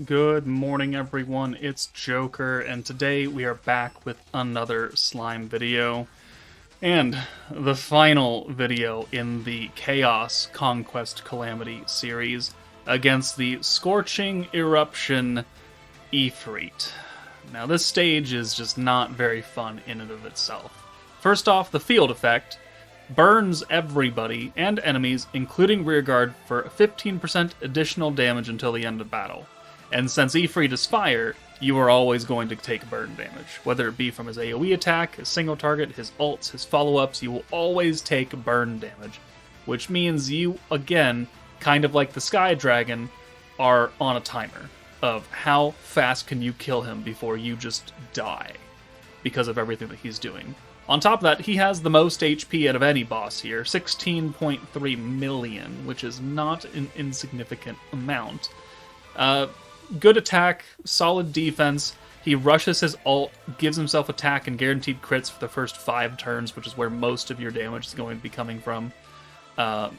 Good morning, everyone. It's Joker, and today we are back with another slime video. And the final video in the Chaos Conquest Calamity series against the Scorching Eruption Ifrit. Now, this stage is just not very fun in and of itself. First off, the field effect burns everybody and enemies, including rearguard, for 15% additional damage until the end of battle. And since Ifrit is fire, you are always going to take burn damage. Whether it be from his AoE attack, his single target, his ults, his follow-ups, you will always take burn damage. Which means you, again, kind of like the Sky Dragon, are on a timer of how fast can you kill him before you just die because of everything that he's doing. On top of that, he has the most HP out of any boss here, 16.3 million, which is not an insignificant amount. Good attack, solid defense. He rushes his ult, gives himself attack and guaranteed crits for the first 5 turns, which is where most of your damage is going to be coming from.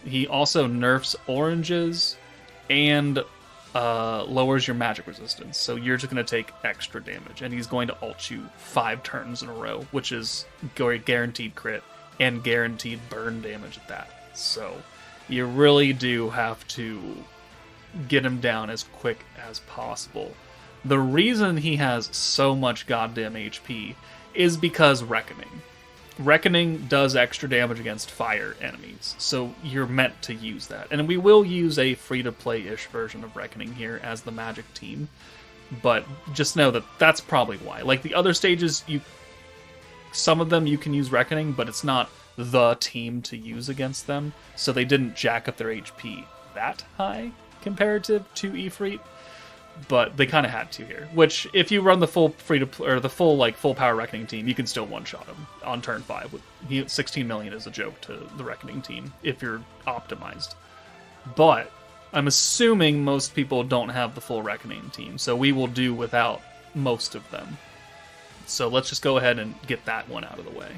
He also nerfs oranges and lowers your magic resistance, so you're just going to take extra damage, and he's going to ult you 5 turns in a row, which is guaranteed crit and guaranteed burn damage at that. So you really do have to get him down as quick as possible. The reason he has so much goddamn HP is because Reckoning. Reckoning does extra damage against fire enemies, so you're meant to use that. And we will use a free-to-play-ish version of Reckoning here as the magic team, but just know that that's probably why. Like the other stages, some of them you can use Reckoning, but it's not the team to use against them, so they didn't jack up their HP that high comparative to Ifrit, but they kind of had to here. Which, if you run the full full power Reckoning team, you can still one-shot him on turn 5. 16 million is a joke to the Reckoning team if you're optimized. But I'm assuming most people don't have the full Reckoning team, so we will do without most of them. So let's just go ahead and get that one out of the way.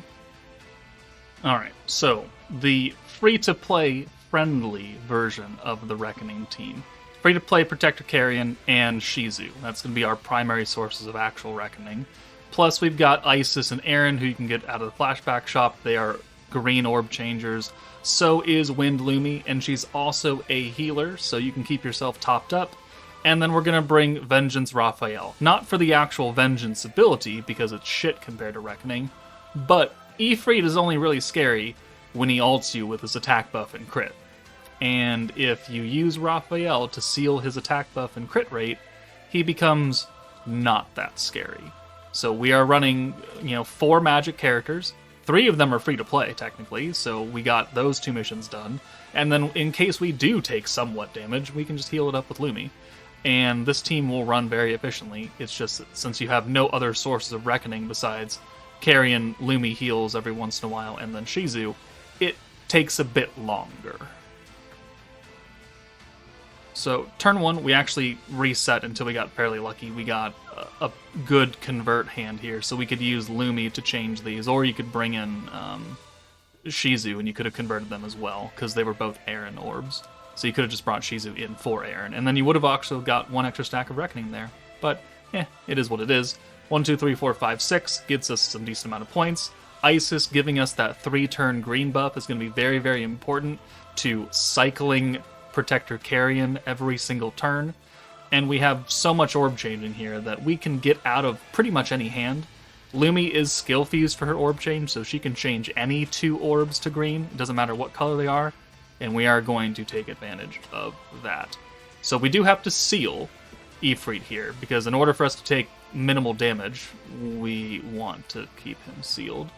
Alright, so the free-to-play friendly version of the Reckoning team. Free-to-play Protector Carrion and Shizu. That's going to be our primary sources of actual Reckoning. Plus, we've got Isis and Aaron, who you can get out of the flashback shop. They are green orb changers. So is Wind Lumi, and she's also a healer, so you can keep yourself topped up. And then we're going to bring Vengeance Raphael. Not for the actual Vengeance ability, because it's shit compared to Reckoning, but Ifrit is only really scary when he ults you with his attack buff and crit. And if you use Raphael to seal his attack buff and crit rate, he becomes not that scary. So we are running, 4 magic characters. 3 of them are free to play, technically, so we got those 2 missions done. And then in case we do take somewhat damage, we can just heal it up with Lumi. And this team will run very efficiently. It's just that since you have no other sources of Reckoning besides Carrion, Lumi heals every once in a while, and then Shizu, it takes a bit longer. So, turn 1, we actually reset until we got fairly lucky. We got a good convert hand here, so we could use Lumi to change these, or you could bring in Shizu, and you could have converted them as well, because they were both Aaron orbs. So you could have just brought Shizu in for Aaron, and then you would have also got 1 extra stack of Reckoning there. But, it is what it is. 1, 2, 3, 4, 5, 6 gets us some decent amount of points. Isis giving us that 3-turn green buff is going to be very, very important to cycling Protector Carrion every single turn, and we have so much orb changing here that we can get out of pretty much any hand. Lumi is skill fused for her orb change, so she can change any 2 orbs to green. It doesn't matter what color they are, and we are going to take advantage of that. So we do have to seal Ifrit here, because in order for us to take minimal damage, we want to keep him sealed.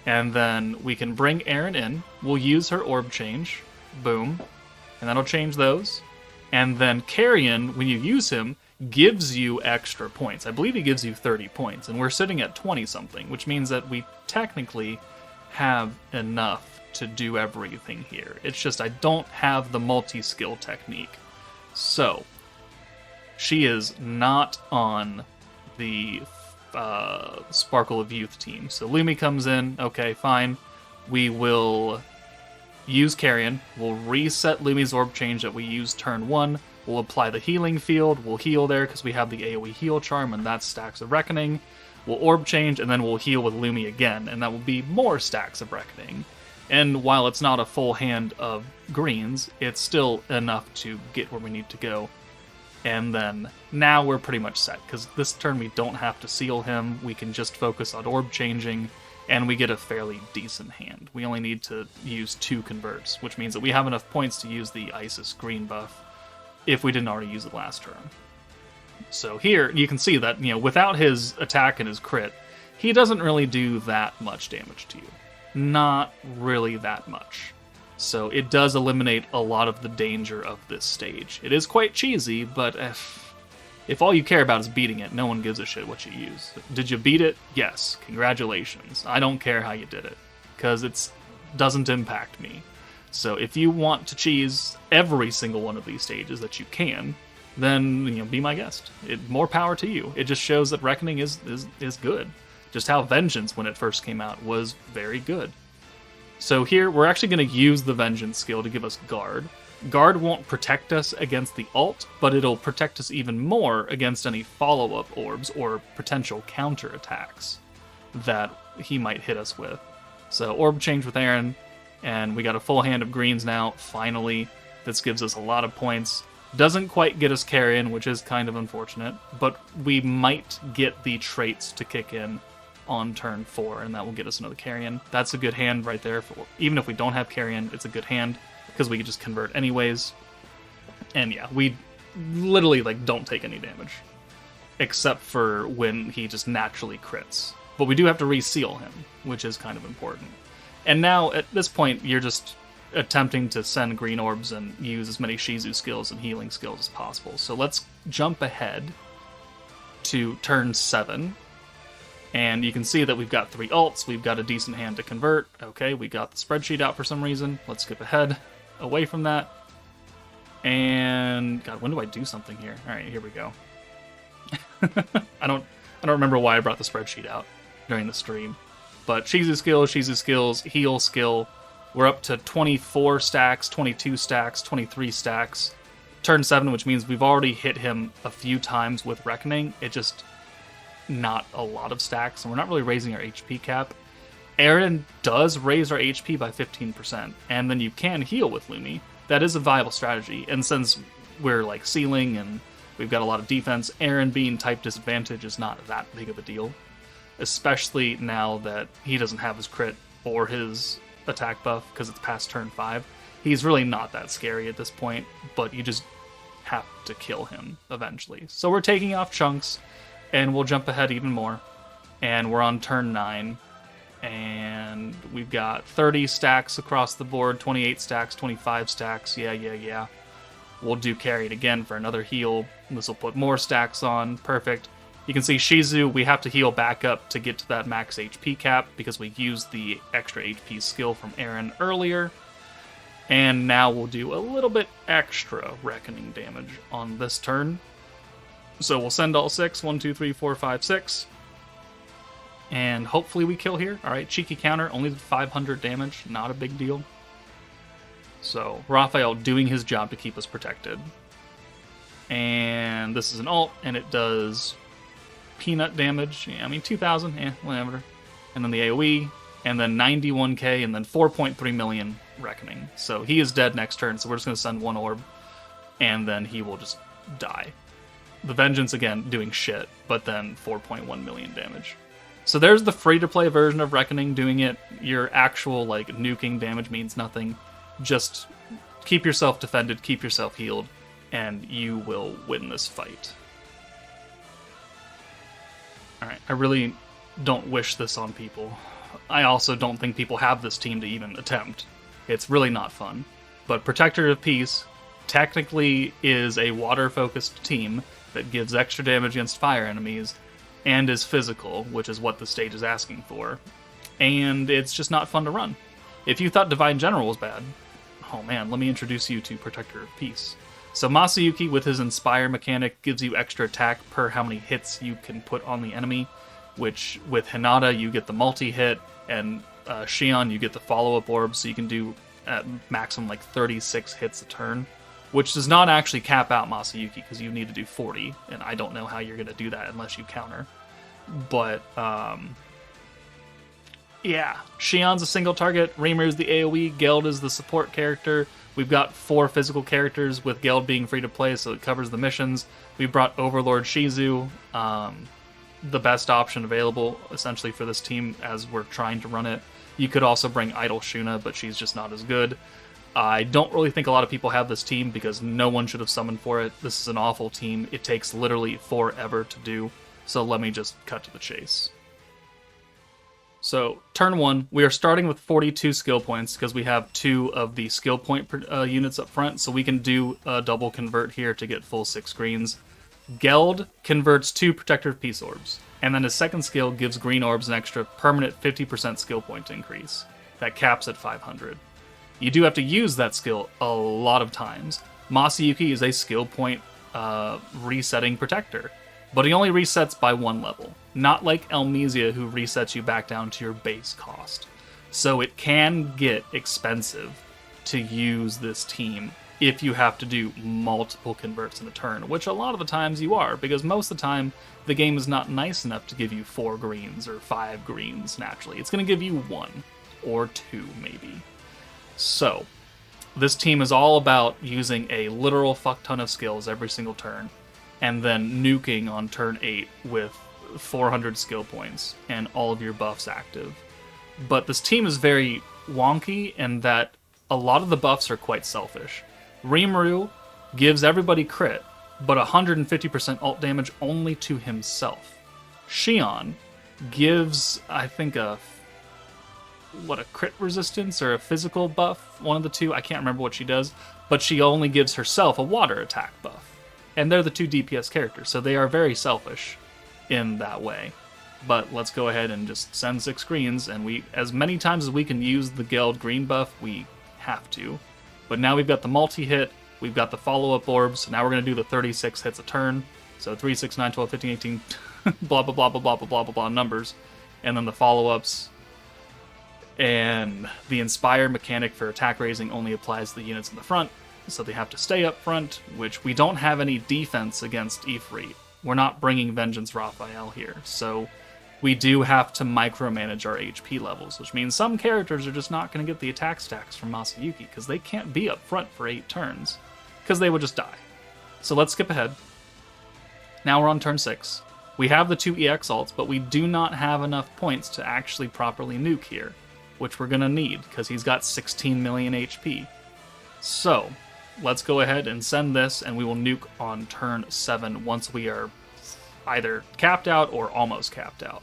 And then we can bring Aaron in. We'll use her orb change. Boom. And that'll change those. And then Carrion, when you use him, gives you extra points. I believe he gives you 30 points, and we're sitting at 20-something, which means that we technically have enough to do everything here. It's just I don't have the multi-skill technique. So, she is not on the Sparkle of Youth team. So Lumi comes in, okay, fine. We will use Carrion. We'll reset Lumi's orb change that we used turn 1. We'll apply the healing field, we'll heal there because we have the AoE heal charm, and that's stacks of Reckoning. We'll orb change, and then we'll heal with Lumi again, and that will be more stacks of Reckoning. And while it's not a full hand of greens, it's still enough to get where we need to go. And then now we're pretty much set, because this turn we don't have to seal him, we can just focus on orb changing, and we get a fairly decent hand. We only need to use 2 converts, which means that we have enough points to use the Isis green buff if we didn't already use it last turn. So here, you can see that, without his attack and his crit, he doesn't really do that much damage to you. Not really that much. So it does eliminate a lot of the danger of this stage. It is quite cheesy, but if all you care about is beating it, no one gives a shit what you use. Did you beat it? Yes. Congratulations. I don't care how you did it, because it doesn't impact me. So if you want to cheese every single one of these stages that you can, then be my guest. More power to you. It just shows that Reckoning is good. Just how Vengeance, when it first came out, was very good. So here, we're actually going to use the Vengeance skill to give us Guard. Guard won't protect us against the ult, but it'll protect us even more against any follow-up orbs or potential counter-attacks that he might hit us with. So orb change with Aaron, and we got a full hand of greens now, finally. This gives us a lot of points. Doesn't quite get us carrion, which is kind of unfortunate, but we might get the traits to kick in on turn 4, and that will get us another carrion. That's a good hand right there. Even if we don't have carrion, it's a good hand, because we can just convert anyways. And yeah, we literally don't take any damage, except for when he just naturally crits. But we do have to reseal him, which is kind of important. And now, at this point, you're just attempting to send green orbs and use as many Shizu skills and healing skills as possible. So let's jump ahead to turn 7. And you can see that we've got 3 ults, we've got a decent hand to convert. Okay, we got the spreadsheet out for some reason. Let's skip ahead, away from that. And, God, when do I do something here? Alright, here we go. I don't remember why I brought the spreadsheet out during the stream. But Shizu skills, heal skill. We're up to 24 stacks, 22 stacks, 23 stacks. Turn 7, which means we've already hit him a few times with Reckoning. It just... not a lot of stacks, and we're not really raising our HP cap. Aaron does raise our HP by 15%, and then you can heal with Lumi. That is a viable strategy, and since we're sealing and we've got a lot of defense, Aaron being type disadvantage is not that big of a deal, especially now that he doesn't have his crit or his attack buff because it's past turn 5. He's really not that scary at this point, but you just have to kill him eventually. So we're taking off chunks, and we'll jump ahead even more. And we're on turn 9. And we've got 30 stacks across the board, 28 stacks, 25 stacks. Yeah. We'll do carried again for another heal. This will put more stacks on. Perfect. You can see Shizu, we have to heal back up to get to that max HP cap because we used the extra HP skill from Aaron earlier. And now we'll do a little bit extra Reckoning damage on this turn. So we'll send all 6. 1, 2, 3, 4, 5, 6. And hopefully we kill here. Alright, cheeky counter. Only 500 damage. Not a big deal. So, Raphael doing his job to keep us protected. And this is an ult, and it does peanut damage. Yeah, 2,000. Whatever. And then the AoE. And then 91k, and then 4.3 million Reckoning. So he is dead next turn, so we're just going to send 1 orb. And then he will just die. The Vengeance, again, doing shit, but then 4.1 million damage. So there's the free-to-play version of Reckoning doing it. Your actual, nuking damage means nothing. Just keep yourself defended, keep yourself healed, and you will win this fight. Alright, I really don't wish this on people. I also don't think people have this team to even attempt. It's really not fun. But Protector of Peace technically is a water-focused team that gives extra damage against fire enemies, and is physical, which is what the stage is asking for. And it's just not fun to run. If you thought Divine General was bad, oh man, let me introduce you to Protector of Peace. So Masayuki, with his Inspire mechanic, gives you extra attack per how many hits you can put on the enemy, which with Hinata you get the multi-hit, and Shion you get the follow-up orb, so you can do at maximum 36 hits a turn. which does not actually cap out Masayuki because you need to do 40, and I don't know how you're going to do that unless you counter. But, yeah, Shion's a single target, Rimuru's the AoE, Geld is the support character. We've got 4 physical characters, with Geld being free to play, so it covers the missions. We brought Overlord Shizu, the best option available, essentially, for this team as we're trying to run it. You could also bring Idol Shuna, but she's just not as good. I don't really think a lot of people have this team because no one should have summoned for it. This is an awful team. It takes literally forever to do, so let me just cut to the chase. So, turn 1, we are starting with 42 skill points because we have 2 of the skill point units up front, so we can do a double convert here to get full 6 greens. Geld converts 2 Protective Peace Orbs, and then his second skill gives green orbs an extra permanent 50% skill point increase. That caps at 500. You do have to use that skill a lot of times. Masayuki is a skill point resetting protector, but he only resets by 1 level. Not like Elmesia, who resets you back down to your base cost. So it can get expensive to use this team if you have to do multiple converts in a turn, which a lot of the times you are, because most of the time the game is not nice enough to give you 4 greens or 5 greens naturally. It's going to give you 1 or 2 maybe. So, this team is all about using a literal fuck ton of skills every single turn, and then nuking on turn 8 with 400 skill points and all of your buffs active. But this team is very wonky in that a lot of the buffs are quite selfish. Rimuru gives everybody crit, but 150% ult damage only to himself. Shion gives, I think, a crit resistance or a physical buff, one of the two, I can't remember what she does, but she only gives herself a water attack buff. And they're the 2 DPS characters, so they are very selfish in that way. But let's go ahead and just send 6 greens, and we, as many times as we can use the Geld green buff, we have to. But now we've got the multi-hit, we've got the follow-up orbs, so now we're going to do the 36 hits a turn. So 3, 6, 9, 12, 15, 18, blah, blah, blah, blah, blah, blah, blah, blah, blah, numbers. And then the follow-ups. And the Inspire mechanic for attack raising only applies to the units in the front, so they have to stay up front, which we don't have any defense against Ifrit. We're not bringing Vengeance Raphael here, so we do have to micromanage our HP levels, which means some characters are just not going to get the attack stacks from Masayuki, because they can't be up front for 8 turns, because they would just die. So let's skip ahead. Now we're on turn 6. We have the 2 EX ults, but we do not have enough points to actually properly nuke here, which we're going to need, because he's got 16 million HP. So, let's go ahead and send this, and we will nuke on turn 7 once we are either capped out or almost capped out.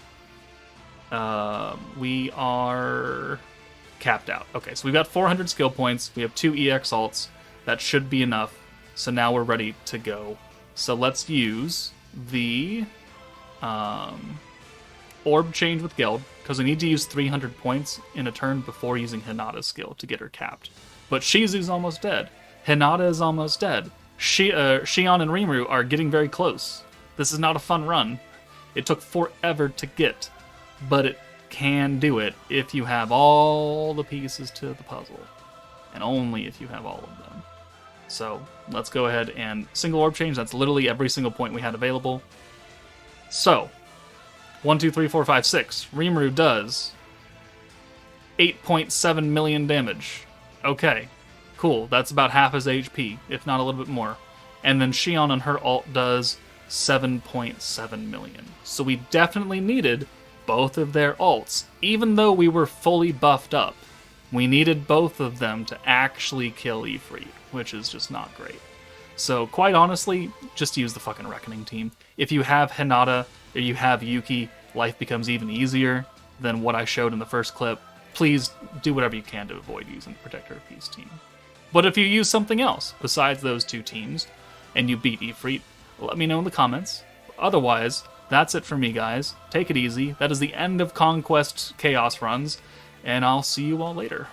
We are capped out. Okay, so we've got 400 skill points, we have 2 EX ults, that should be enough, so now we're ready to go. So let's use the orb change with Geld, because we need to use 300 points in a turn before using Hinata's skill to get her capped. But Shizu's almost dead. Hinata is almost dead. Shion and Rimuru are getting very close. This is not a fun run. It took forever to get, but it can do it if you have all the pieces to the puzzle. And only if you have all of them. So, let's go ahead and single orb change. That's literally every single point we had available. So, 1, 2, 3, 4, 5, 6. Rimuru does 8.7 million damage. Okay, cool. That's about half his HP, if not a little bit more. And then Shion on her ult does 7.7 million. So we definitely needed both of their ults. Even though we were fully buffed up, we needed both of them to actually kill Ifrit, which is just not great. So quite honestly, just use the fucking Reckoning team. If you have Hinata or you have Yuki, life becomes even easier than what I showed in the first clip. Please do whatever you can to avoid using the Protector of Peace team. But if you use something else besides those 2 teams and you beat Ifrit, let me know in the comments. Otherwise, that's it for me, guys. Take it easy. That is the end of Conquest Chaos runs, and I'll see you all later.